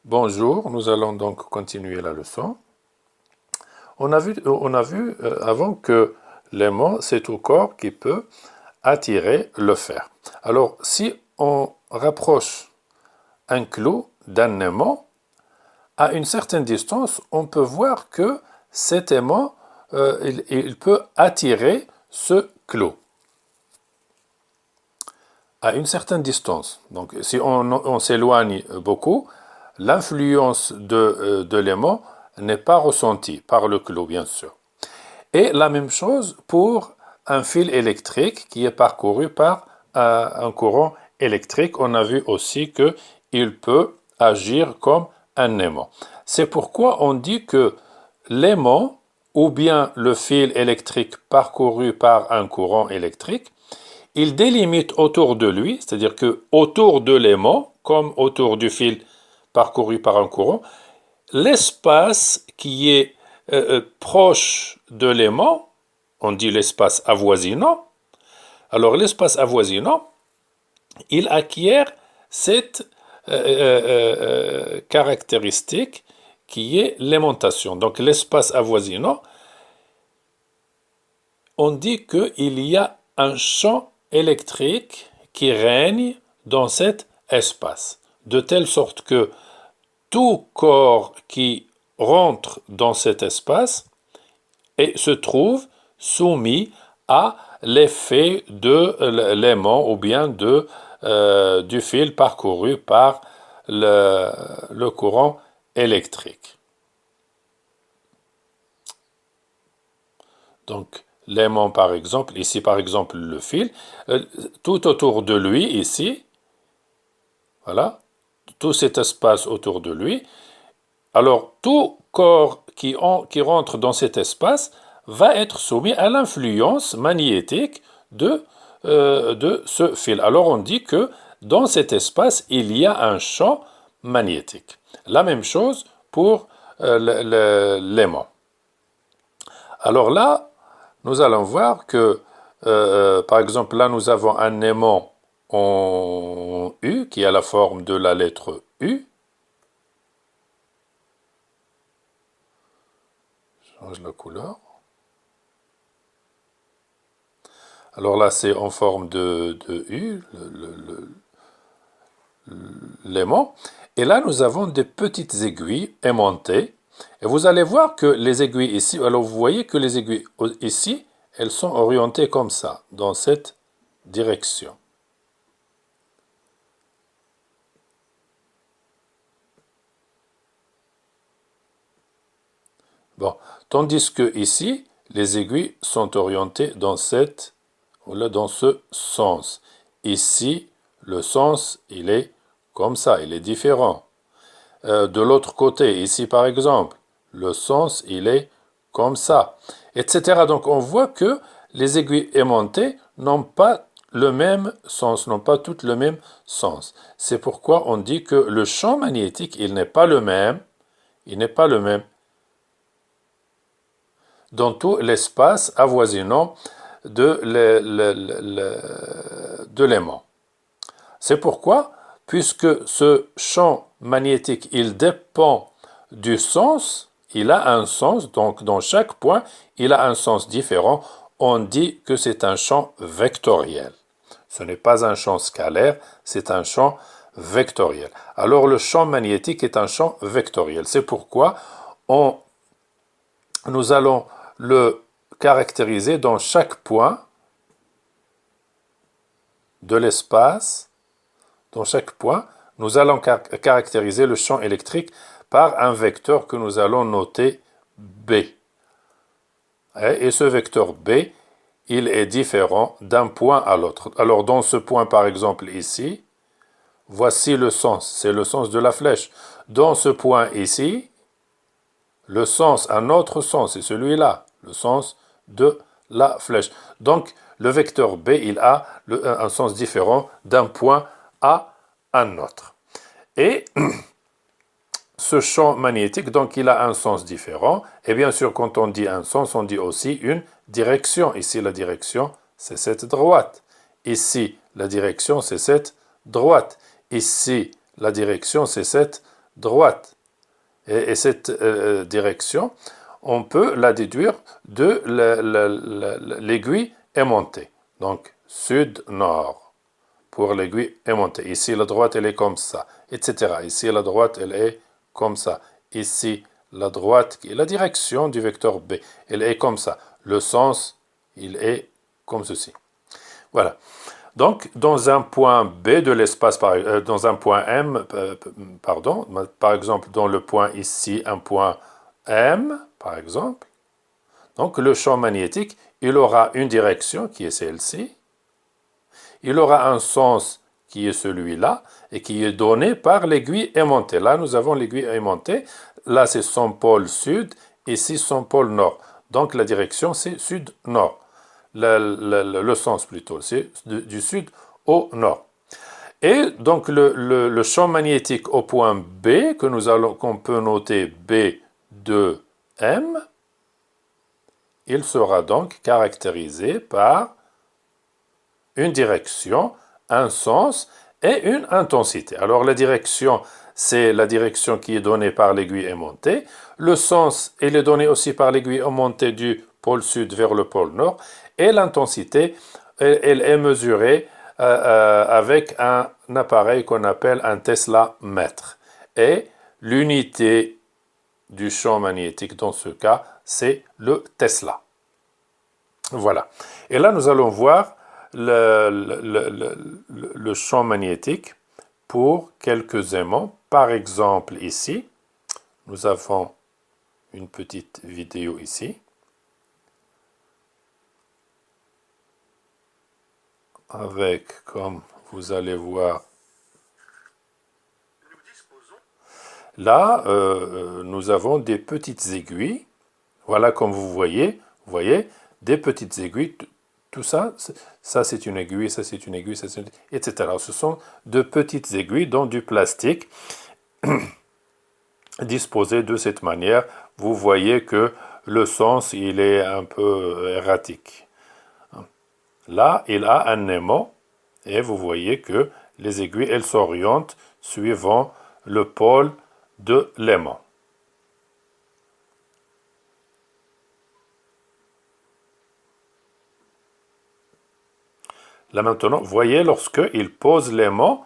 Bonjour, nous allons donc continuer la leçon. On a vu avant que l'aimant, c'est tout corps qui peut attirer le fer. Alors, si on rapproche un clou d'un aimant, à une certaine distance, on peut voir que cet aimant, il peut attirer ce clou à une certaine distance. Donc, si on s'éloigne beaucoup, l'influence de l'aimant n'est pas ressentie par le clou, bien sûr. Et la même chose pour un fil électrique qui est parcouru par un courant électrique. On a vu aussi qu'il peut agir comme un aimant. C'est pourquoi on dit que l'aimant, ou bien le fil électrique parcouru par un courant électrique, il délimite autour de lui, c'est-à-dire que autour de l'aimant, comme autour du fil parcouru par un courant, l'espace qui est proche de l'aimant, on dit l'espace avoisinant. Alors l'espace avoisinant, il acquiert cette caractéristique qui est l'aimantation. Donc l'espace avoisinant, on dit qu'il y a un champ électrique qui règne dans cet espace, de telle sorte que tout corps qui rentre dans cet espace et se trouve soumis à l'effet de l'aimant ou bien du fil parcouru par le courant électrique. Donc, l'aimant, par exemple, ici, par exemple, le fil, tout autour de lui, ici, voilà, tout cet espace autour de lui. Alors, tout corps qui rentre dans cet espace va être soumis à l'influence magnétique de ce fil. Alors, on dit que dans cet espace, il y a un champ magnétique. La même chose pour l'aimant. Alors là, nous allons voir que, par exemple, là, nous avons un aimant en U qui a la forme de la lettre U. Je change la couleur. Alors là, c'est en forme de U, l'aimant. Et là, nous avons des petites aiguilles aimantées. Et vous allez voir que les aiguilles ici, alors vous voyez que les aiguilles ici, elles sont orientées comme ça, dans cette direction. Bon, tandis que ici, les aiguilles sont orientées dans dans ce sens. Ici, le sens, il est comme ça, il est différent. De l'autre côté, ici par exemple, le sens, il est comme ça, etc. Donc on voit que les aiguilles aimantées n'ont pas le même sens, n'ont pas toutes le même sens. C'est pourquoi on dit que le champ magnétique, il n'est pas le même, dans tout l'espace avoisinant de l'aimant. C'est pourquoi, puisque ce champ magnétique, il dépend du sens, il a un sens, donc dans chaque point, il a un sens différent, on dit que c'est un champ vectoriel. Ce n'est pas un champ scalaire, c'est un champ vectoriel. Alors le champ magnétique est un champ vectoriel. C'est pourquoi nous allons le caractériser dans chaque point de l'espace. Dans chaque point, nous allons caractériser le champ électrique par un vecteur que nous allons noter B. Et ce vecteur B, il est différent d'un point à l'autre. Alors dans ce point, par exemple, ici, voici le sens, c'est le sens de la flèche. Dans ce point ici, le sens, un autre sens, c'est celui-là, le sens de la flèche. Donc, le vecteur B, il a un sens différent d'un point à un autre. Et ce champ magnétique, donc, il a un sens différent. Et bien sûr, quand on dit un sens, on dit aussi une direction. Ici, la direction, c'est cette droite. Ici, la direction, c'est cette droite. Ici, la direction, c'est cette droite. Et cette direction, on peut la déduire de l'aiguille aimantée. Donc, sud-nord pour l'aiguille aimantée. Ici, la droite, elle est comme ça, etc. Ici, la droite, elle est comme ça. Ici, la droite, la direction du vecteur B, elle est comme ça. Le sens, il est comme ceci. Voilà. Donc, dans un point B de l'espace, dans un point M, pardon, par exemple, dans le point ici, un point M, par exemple, donc le champ magnétique, il aura une direction qui est celle-ci, il aura un sens qui est celui-là, et qui est donné par l'aiguille aimantée. Là, nous avons l'aiguille aimantée, là, c'est son pôle sud, ici, son pôle nord. Donc, la direction, c'est sud-nord. Le sens plutôt, c'est du sud au nord. Et donc le champ magnétique au point B, qu'on peut noter B de M, il sera donc caractérisé par une direction, un sens et une intensité. Alors la direction, c'est la direction qui est donnée par l'aiguille aimantée. Le sens, il est donné aussi par l'aiguille aimantée du pôle sud vers le pôle nord. Et l'intensité, elle est mesurée avec un appareil qu'on appelle un Tesla-mètre. Et l'unité du champ magnétique dans ce cas, c'est le Tesla. Voilà. Et là, nous allons voir le champ magnétique pour quelques aimants. Par exemple, ici, nous avons une petite vidéo ici. Avec, comme vous allez voir, là, nous avons des petites aiguilles. Voilà, comme vous voyez, des petites aiguilles. Tout ça, ça c'est une aiguille, ça c'est une aiguille, ça c'est une... etc. Ce sont de petites aiguilles dans du plastique disposées de cette manière. Vous voyez que le sens, il est un peu erratique. Là, il a un aimant et vous voyez que les aiguilles, elles s'orientent suivant le pôle de l'aimant. Là maintenant, voyez, lorsqu'il pose l'aimant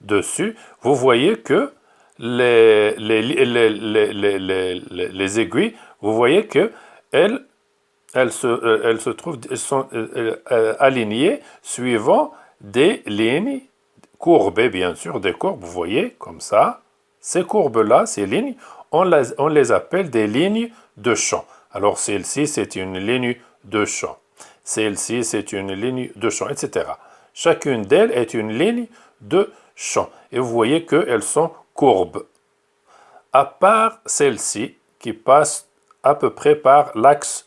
dessus, vous voyez que les aiguilles, vous voyez que elles se trouvent, elles sont alignées suivant des lignes courbées, bien sûr, des courbes, vous voyez, comme ça. Ces courbes-là, ces lignes, on les appelle des lignes de champ. Alors, celle-ci, c'est une ligne de champ. Celle-ci, c'est une ligne de champ, etc. Chacune d'elles est une ligne de champ. Et vous voyez qu'elles sont courbes. À part celle-ci, qui passe à peu près par l'axe,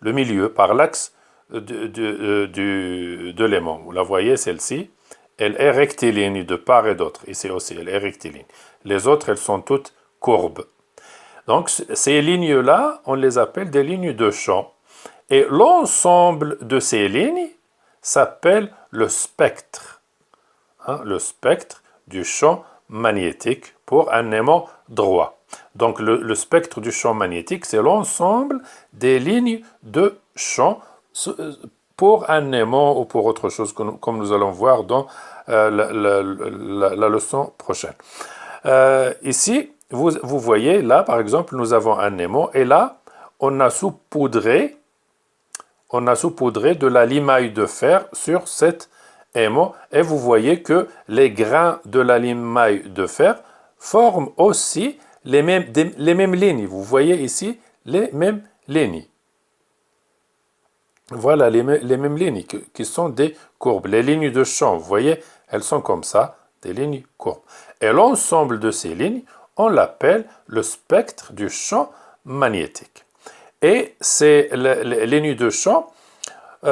le milieu, par l'axe de l'aimant. Vous la voyez, celle-ci, elle est rectiligne de part et d'autre. Ici aussi, elle est rectiligne. Les autres, elles sont toutes courbes. Donc, ces lignes-là, on les appelle des lignes de champ. Et l'ensemble de ces lignes s'appelle le spectre. Le spectre du champ magnétique pour un aimant droit. Donc le spectre du champ magnétique, c'est l'ensemble des lignes de champ pour un aimant ou pour autre chose, comme nous allons voir dans la leçon prochaine. Ici, vous voyez, là, par exemple, nous avons un aimant, et là, on a saupoudré de la limaille de fer sur cet aimant, et vous voyez que les grains de la limaille de fer forment aussi les mêmes lignes. Vous voyez ici les mêmes lignes. Voilà les mêmes lignes qui sont des courbes. Les lignes de champ, vous voyez, elles sont comme ça, des lignes courbes. Et l'ensemble de ces lignes, on l'appelle le spectre du champ magnétique. Et ces lignes de champ, elles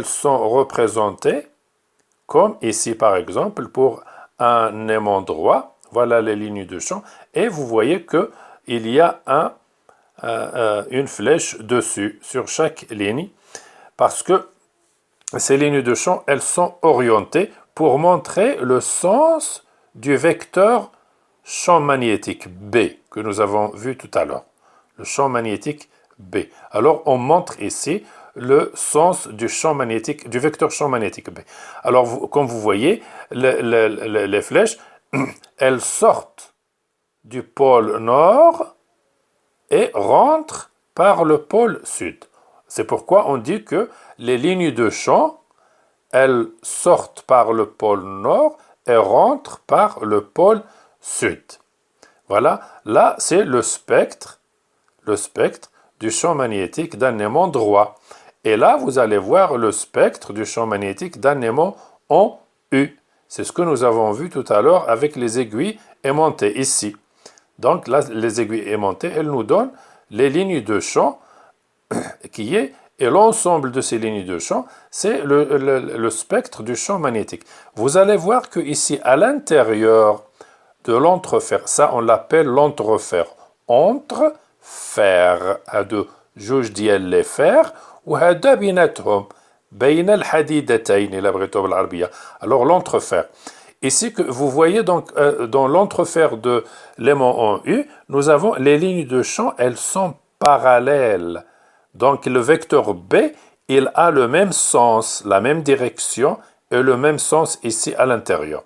sont représentées comme ici par exemple pour un aimant droit. Voilà les lignes de champ. Et vous voyez qu'il y a une flèche dessus sur chaque ligne parce que ces lignes de champ, elles sont orientées pour montrer le sens du vecteur champ magnétique B que nous avons vu tout à l'heure. Le champ magnétique B. Alors, on montre ici le sens du champ magnétique, du vecteur champ magnétique B. Alors, comme vous voyez, les flèches, elles sortent du pôle nord et rentrent par le pôle sud. C'est pourquoi on dit que les lignes de champ, elles sortent par le pôle nord et rentrent par le pôle sud. Voilà, là c'est le spectre du champ magnétique d'un aimant droit. Et là, vous allez voir le spectre du champ magnétique d'un aimant en U. C'est ce que nous avons vu tout à l'heure avec les aiguilles aimantées ici. Donc là, les aiguilles aimantées, elles nous donnent les lignes de champ et l'ensemble de ces lignes de champ, c'est le spectre du champ magnétique. Vous allez voir que ici, à l'intérieur de l'entrefer, ça on l'appelle l'entrefer. Entrefer, هادو جوج ديال لي فير وهذا بيناتهم بين الحديدتين إلا بغيتو بالعربية. Alors l'entrefer. Ici, que vous voyez donc dans l'entrefer de l'aimant en U, nous avons les lignes de champ, elles sont parallèles. Donc le vecteur B, il a le même sens, la même direction et le même sens ici à l'intérieur.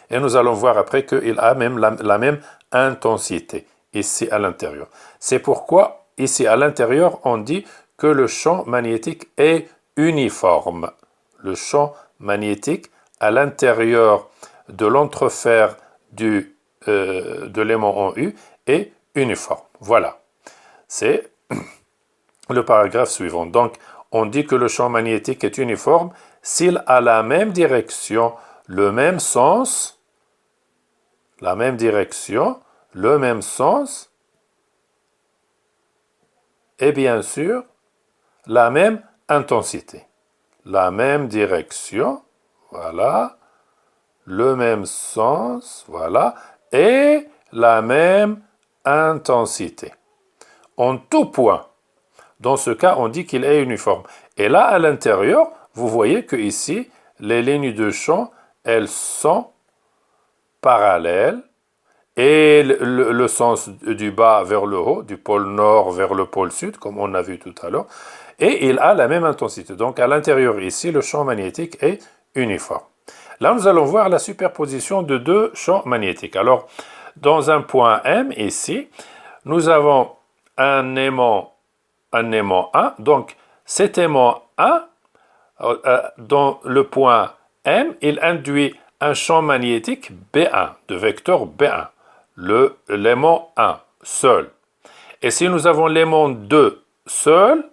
Et nous allons voir après qu'il a même la même intensité ici à l'intérieur. C'est pourquoi ici à l'intérieur, on dit que le champ magnétique est uniforme. Le champ magnétique à l'intérieur de l'entrefer de l'aimant en U est uniforme. Voilà. C'est le paragraphe suivant. Donc, on dit que le champ magnétique est uniforme s'il a la même direction, le même sens, la même direction, le même sens, et bien sûr, la même intensité. La même direction, voilà, le même sens, voilà, et la même intensité. En tout point. Dans ce cas, on dit qu'il est uniforme. Et là, à l'intérieur, vous voyez que ici, les lignes de champ, elles sont parallèles. Et le sens du bas vers le haut, du pôle nord vers le pôle sud, comme on a vu tout à l'heure. Et il a la même intensité. Donc, à l'intérieur ici, le champ magnétique est uniforme. Là, nous allons voir la superposition de deux champs magnétiques. Alors, dans un point M, ici, nous avons un aimant 1. Donc, cet aimant 1, dans le point M, il induit un champ magnétique B1, de vecteur B1, l'aimant 1, seul. Et si nous avons l'aimant 2 seul,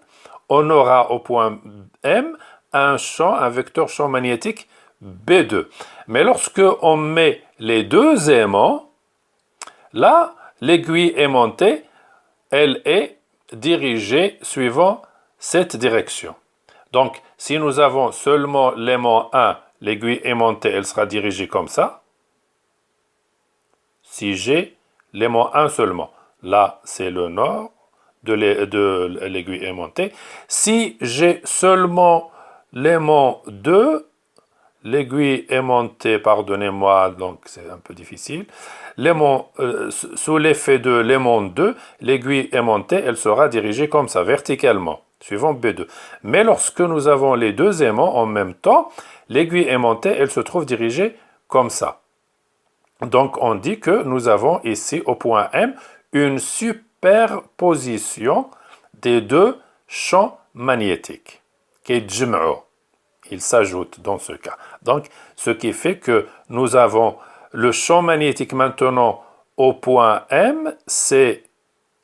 on aura au point M un vecteur champ magnétique B2. Mais lorsque on met les deux aimants, là, l'aiguille aimantée, elle est dirigée suivant cette direction. Donc, si nous avons seulement l'aimant 1, l'aiguille aimantée, elle sera dirigée comme ça. Si j'ai l'aimant 1 seulement, là, c'est le nord de l'aiguille aimantée. Si j'ai seulement l'aimant 2, l'aiguille aimantée, pardonnez-moi, donc c'est un peu difficile. Sous l'effet de l'aimant 2, l'aiguille aimantée, elle sera dirigée comme ça, verticalement, suivant B2. Mais lorsque nous avons les deux aimants en même temps, l'aiguille aimantée, elle se trouve dirigée comme ça. Donc on dit que nous avons ici au point M une superposition des deux champs magnétiques qui est جمعوا. Il s'ajoute dans ce cas. Donc, ce qui fait que nous avons le champ magnétique maintenant au point M, c'est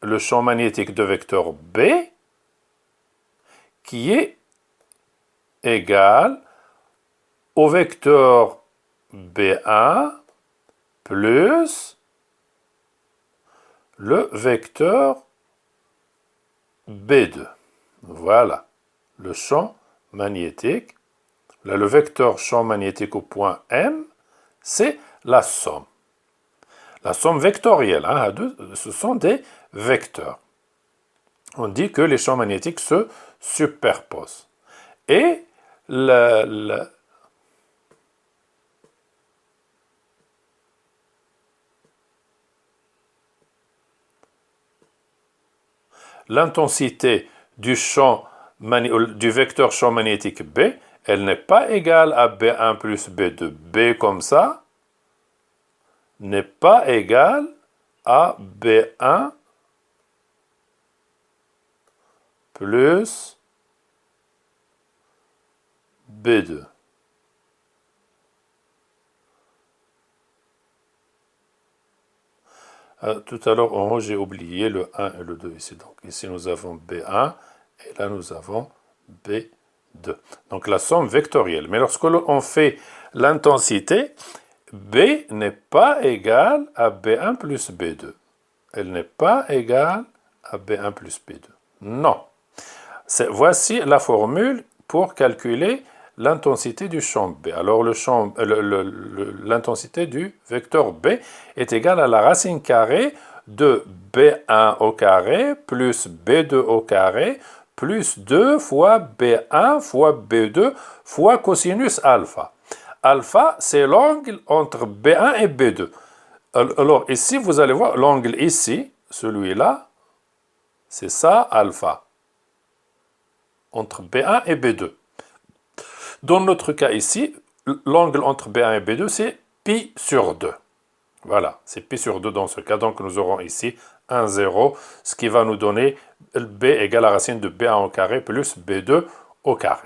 le champ magnétique de vecteur B qui est égal au vecteur B1 plus le vecteur B2. Voilà, le champ magnétique. Là, le vecteur champ magnétique au point M, c'est la somme. La somme vectorielle, ce sont des vecteurs. On dit que les champs magnétiques se superposent. Et l'intensité du vecteur champ magnétique B, elle n'est pas égale à B1 plus B2. B comme ça n'est pas égal à B1 plus B2. Tout à l'heure, en haut, j'ai oublié le 1 et le 2 ici. Donc ici, nous avons B1 et là, nous avons B2. Donc la somme vectorielle. Mais lorsque l'on fait l'intensité, B n'est pas égale à B1 plus B2. Elle n'est pas égale à B1 plus B2. Non. Voici la formule pour calculer l'intensité du champ B. Alors l'intensité du vecteur B est égale à la racine carrée de B1 au carré plus B2 au carré plus 2 fois B1 fois B2 fois cosinus alpha. Alpha, c'est l'angle entre B1 et B2. Alors ici, vous allez voir l'angle ici, celui-là, c'est ça, alpha, entre B1 et B2. Dans notre cas ici, l'angle entre B1 et B2, c'est pi sur 2. Voilà, c'est pi sur 2 dans ce cas. Donc nous aurons ici 1, 0, ce qui va nous donner B égale à la racine de B1 au carré plus B2 au carré.